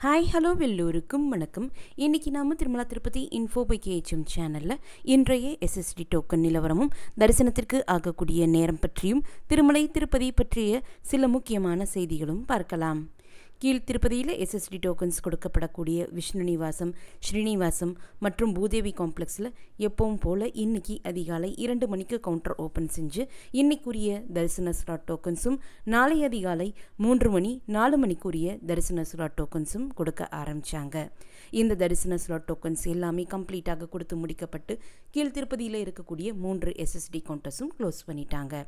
Hi hello எல்லோருக்கும் வணக்கம். இன்றைக்கி நாம் Tirumala Tirupati info by KHM சேனலில் இன்றைய எஸ்எஸ்டி டோக்கன் நிலவரமும் தரிசனத்திற்கு ஆகக்கூடிய நேரம் பற்றியும் திருமலை திருப்பதி பற்றிய சில முக்கியமான செய்திகளும் பார்க்கலாம். கீழ் திருப்பதியில் எஸ்எஸ்டி டோக்கன்ஸ் கொடுக்கப்படக்கூடிய விஷ்ணு நிவாசம், ஸ்ரீனிவாசம் மற்றும் பூதேவி காம்ப்ளெக்ஸில் எப்பவும் போல் இன்றைக்கி அதிகாலை 2 மணிக்கு கவுண்டர் ஓப்பன் செஞ்சு இன்னைக்குரிய தரிசன ஸ்லாட் டோக்கன்ஸும் நாளை அதிகாலை 3 மணி 4 மணிக்குரிய தரிசன ஸ்லாட் டோக்கன்ஸும் கொடுக்க ஆரம்பித்தாங்க. இந்த தரிசன ஸ்லாட் டோக்கன்ஸ் எல்லாமே கம்ப்ளீட்டாக கொடுத்து முடிக்கப்பட்டு கீழ் திருப்பதியில் இருக்கக்கூடிய 3 எஸ்எஸ்டி கவுண்டர்ஸும் க்ளோஸ் பண்ணிட்டாங்க.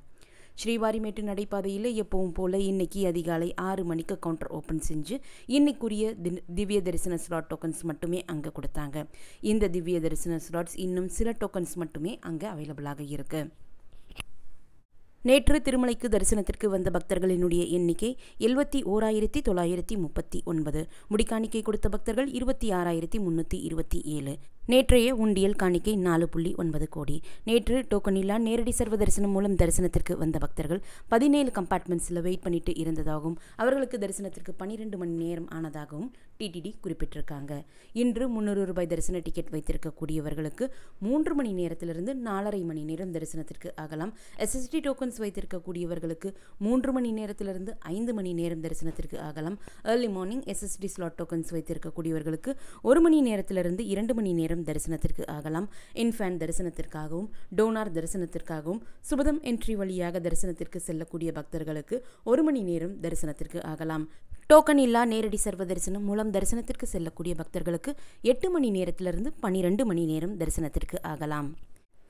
ஸ்ரீவாரிமேட்டு நடைபாதையில் எப்பவும் போல் இன்றைக்கி அதிகாலை 6 மணிக்கு கவுண்டர் ஓப்பன் செஞ்சு இன்னைக்குரிய திவ்ய தரிசன ஸ்லாட் டோக்கன்ஸ் மட்டுமே அங்கே கொடுத்தாங்க. இந்த திவ்ய தரிசன ஸ்லாட்ஸ் இன்னும் சில டோக்கன்ஸ் மட்டுமே அங்கே அவைலபிளாக இருக்குது. நேற்று திருமலைக்கு தரிசனத்திற்கு வந்த பக்தர்களினுடைய எண்ணிக்கை 71,939. முடிக்காணிக்கை கொடுத்த பக்தர்கள் 26,327. நேற்றைய உண்டியல் காணிக்கை 4.9 கோடி. நேற்று டோக்கனில்லா நேரடி சர்வ தரிசனம் மூலம் தரிசனத்திற்கு வந்த பக்தர்கள் 17 கம்பார்ட்மெண்ட்ஸில் வெயிட் பண்ணிட்டு இருந்ததாகவும் அவர்களுக்கு தரிசனத்திற்கு 12 மணி நேரம் ஆனதாகவும் டிடிடி குறிப்பிட்டிருக்காங்க. இன்று 300 ரூபாய் தரிசன டிக்கெட் வைத்திருக்கக்கூடியவர்களுக்கு 3 மணி நேரத்திலிருந்து 4.5 மணி நேரம் தரிசனத்திற்கு ஆகலாம். எஸ்எஸ்டி டோக்கன்ஸ் வைத்திருக்கக்கூடியவர்களுக்கு 3 மணி நேரத்திலிருந்து 5 மணி நேரம் தரிசனத்திற்கு ஆகலாம். Early morning SSD slot tokens வைத்திருக்கக்கூடியவர்களுக்கு 1 மணி நேரத்திலிருந்து 2 மணி நேரம் தரிசனத்திற்கு ஆகலாம். இன்ஃபேன் தரிசனத்திற்காகவும் டோனார் தரிசனத்திற்காகவும் சுபதம் என்ட்ரி வழியாக தரிசனத்திற்கு செல்லக்கூடிய பக்தர்களுக்கு 1 மணி நேரம் தரிசனத்திற்கு ஆகலாம். டோக்கன் இல்லா நேரடி சர்வ தரிசனம் மூலம் தரிசனத்திற்கு செல்லக்கூடிய பக்தர்களுக்கு 8 மணி நேரத்திலிருந்து 12 மணி நேரம் தரிசனத்திற்கு ஆகலாம்.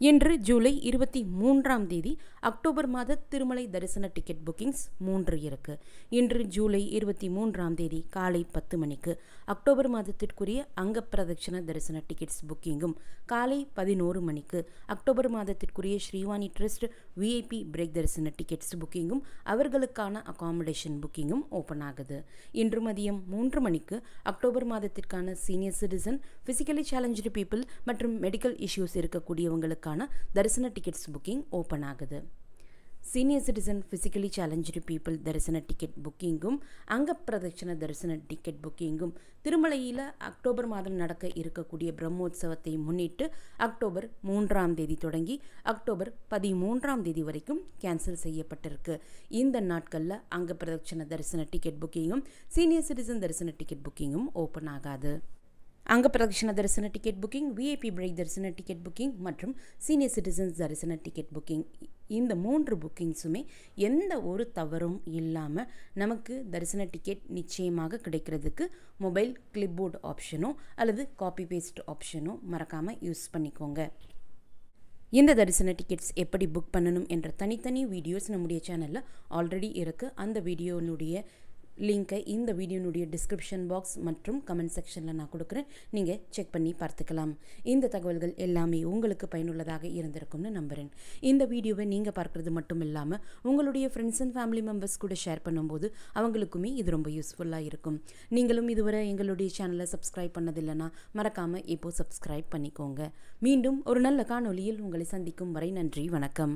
இன்று ஜூலை 23ஆம் தேதி அக்டோபர் மாத திருமலை தரிசன டிக்கெட் புக்கிங்ஸ் 3 இருக்கு. இன்று ஜூலை 23ஆம் தேதி காலை 10 மணிக்கு அக்டோபர் மாதத்திற்குரிய அங்க பிரதட்சண தரிசன டிக்கெட்ஸ் புக்கிங்கும், காலை 11 மணிக்கு அக்டோபர் மாதத்திற்குரிய ஸ்ரீவாணி ட்ரஸ்ட் விஐபி பிரேக் தரிசன டிக்கெட்ஸ் புக்கிங்கும் அவர்களுக்கான அகாமடேஷன் புக்கிங்கும் ஓப்பன் ஆகுது. இன்று மதியம் 3 மணிக்கு அக்டோபர் மாதத்திற்கான senior citizen, physically challenge people மற்றும் மெடிக்கல் இஷ்யூஸ் இருக்கக்கூடியவங்களுக்கான தரிசன டிக்கெட்ஸ் புக்கிங் ஓப்பன் ஆகுது. Senior citizen, physically challenge people தரிசன டிக்கெட் புக்கிங்கும் அங்க பிரதட்சண தரிசன டிக்கெட் புக்கிங்கும் திருமலையில் அக்டோபர் மாதம் நடக்க இருக்கக்கூடிய பிரம்மோற்சவத்தை முன்னிட்டு அக்டோபர் 3ஆம் தேதி தொடங்கி அக்டோபர் 13ஆம் தேதி வரைக்கும் கேன்சல் செய்யப்பட்டிருக்கு. இந்த நாட்களில் அங்க பிரதட்சண தரிசன டிக்கெட் புக்கிங்கும் சீனியர் சிட்டிசன் தரிசன டிக்கெட் புக்கிங்கும் ஓப்பன் ஆகாது. அங்க பிரதட்சண தரிசன டிக்கெட் புக்கிங், விஐபி பிரேக் தரிசன டிக்கெட் புக்கிங் மற்றும் சீனியர் சிட்டிசன்ஸ் தரிசன டிக்கெட் புக்கிங், இந்த 3 புக்கிங்ஸுமே எந்த ஒரு தவறும் இல்லாமல் நமக்கு தரிசன டிக்கெட் நிச்சயமாக கிடைக்கிறதுக்கு மொபைல் கிளிப்போர்ட் ஆப்ஷனோ அல்லது காப்பி பேஸ்ட் ஆப்ஷனோ மறக்காமல் யூஸ் பண்ணிக்கோங்க. இந்த தரிசன டிக்கெட்ஸ் எப்படி புக் பண்ணணும் என்ற தனித்தனி வீடியோஸ் நம்முடைய சேனலில் ஆல்ரெடி இருக்குது. அந்த வீடியோனுடைய லிங்கை இந்த வீடியோனுடைய டிஸ்கிரிப்ஷன் பாக்ஸ் மற்றும் கமெண்ட் செக்ஷனில் நான் கொடுக்குறேன். நீங்கள் செக் பண்ணி பார்த்துக்கலாம். இந்த தகவல்கள் எல்லாமே உங்களுக்கு பயனுள்ளதாக இருந்திருக்கும்னு நம்புகிறேன். இந்த வீடியோவை நீங்கள் பார்க்குறது மட்டும் இல்லாமல் உங்களுடைய ஃப்ரெண்ட்ஸ் அண்ட் ஃபேமிலி மெம்பர்ஸ் கூட ஷேர் பண்ணும்போது அவங்களுக்குமே இது ரொம்ப யூஸ்ஃபுல்லாக இருக்கும். நீங்களும் இதுவரை எங்களுடைய சேனலை சப்ஸ்கிரைப் பண்ணதில்லைன்னா மறக்காமல் இப்போது சப்ஸ்கிரைப் பண்ணிக்கோங்க. மீண்டும் ஒரு நல்ல காணொளியில் உங்களை சந்திக்கும் வரை நன்றி, வணக்கம்.